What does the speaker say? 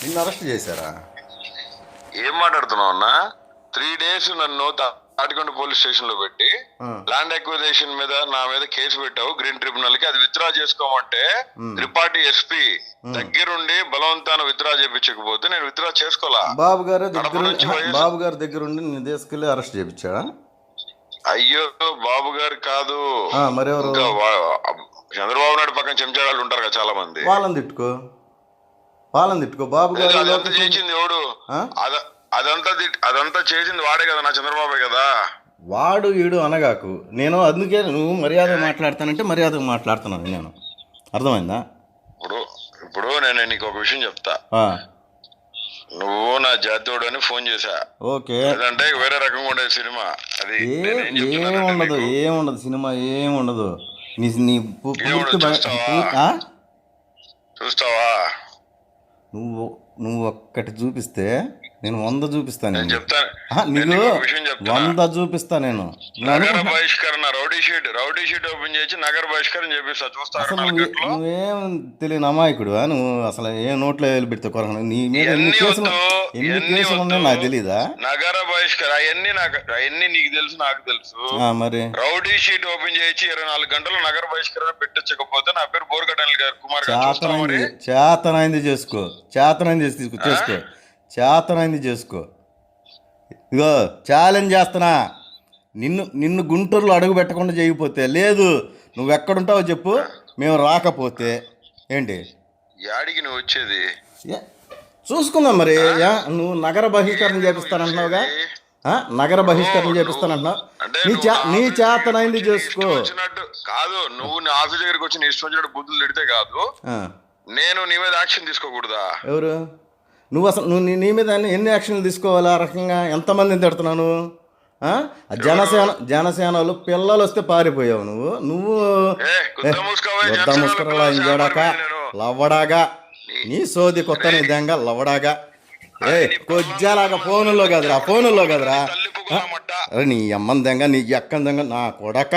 నిన్ను అరెస్ట్ చేశారా? ఏం మాట్లాడుతున్నావు అన్న? 3 days నన్ను తాటికొండ పోలీస్ స్టేషన్ లో పెట్టి ల్యాండ్ అక్విజిషన్ మీద నా మీద కేసు పెట్టావు గ్రీన్ ట్రిబ్యునల్ కి. అది విత్డ్రా చేసుకోమంటే త్రిపాఠి ఎస్పీ దగ్గరుండి బలవంతాన విత్డ్రా చేయించకపోతే నేను విత్డ్రా చేసుకోవాలా? బాబు గారి దగ్గరుండి నేను తీసుకెళ్ళి అరెస్ట్ చేయించాడా? అయ్యో బాబు గారు కాదు, మరెవరు? చంద్రబాబు నాయుడు పక్కన చెంచాగాళ్ళు ఉంటారు కదా చాలా మంది. వాళ్ళని తిట్టుకో బాబు గారు. అదంతా చేసింది ఎవడు? అదంతా చేసింది వాడే కదా, నా చంద్రబాబే కదా. వాడు ఈడు అనగాకు. నేను అందుకే నువ్వు మర్యాద మాట్లాడతానంటే మర్యాదగా మాట్లాడుతున్నాను నేను. అర్థమైందా? ఇప్పుడు నేను నీకు ఒక విషయం చెప్తా. నువ్వు నా జాతీయుడు అని ఫోన్ చేశా. ఓకే, అంటే వేరే రకంగా ఉండేది సినిమా. అది ఏముండదు సినిమా, ఏముండదు. చూస్తావా? నువ్వు ఒక్కటి చూపిస్తే నేను 100 చూపిస్తాను. నేను చెప్తాను, 100 చూపిస్తా నేను. నగర బహిష్కరణ రౌడీ షీట్ ఓపెన్ చేసి నగర బహిష్కరణ చేపిస్తా. చూస్తాను. నువ్వేం తెలియని అమాయకుడు. నువ్వు అసలు ఏ నోట్లో వేలు పెడితే కొరకు నీ మీద ఎన్ని కేసులు ఉన్నాయో నాకు తెలీదా? నగర బహిష్కరణ అవన్నీ నీకు తెలుసు, నాకు తెలుసు. మరి రౌడీ షీట్ ఓపెన్ చేసి 24 గంటలు నగర బహిష్కరణ పెట్టించకపోతే నా పేరు బోర్గడ్డ కుమార్ గారు. చేతనైంది చేసుకో, చేతనైంది చేసుకో. ఇగో ఛాలెంజ్ చేస్తున్నా, నిన్ను గుంటూరులో అడుగు పెట్టకుండా చేయకపోతే, లేదు నువ్వు ఎక్కడుంటావో చెప్పు, మేము రాకపోతే ఏంటి? యాడికి నువ్వు వచ్చేది? చూసుకుందాం మరి. నువ్వు నగర బహిష్కరణ చేపిస్తానంటున్నావుగా, నగర బహిష్కరణ చేపిస్తానంటున్నావు. నీ చేతనైంది చేసుకో. కాదు, నువ్వు నా ఆఫీస్ దగ్గరికి వచ్చి నీ ఇష్టం వచ్చినట్టు బుద్ధులు తిడితే కాదు, నేను నీ మీద యాక్షన్ తీసుకోకూడదా? ఎవరు నువ్వు? అసలు నువ్వు నీ మీద ఎన్ని యాక్షన్లు తీసుకోవాలి? ఆ రకంగా ఎంతమందిని తిడుతున్నాను? జనసేనలు పిల్లలు వస్తే పారిపోయావు నువ్వు ఇంజోడాక లవ్వడాగా, నీ సోది కొత్త నిజంగా లవ్వడాగా. కొజ్జాలాగా ఫోనుల్లో కదరా, నీ అమ్మని దెంగ, నీ ఎక్కని దెంగ, నా కొడక.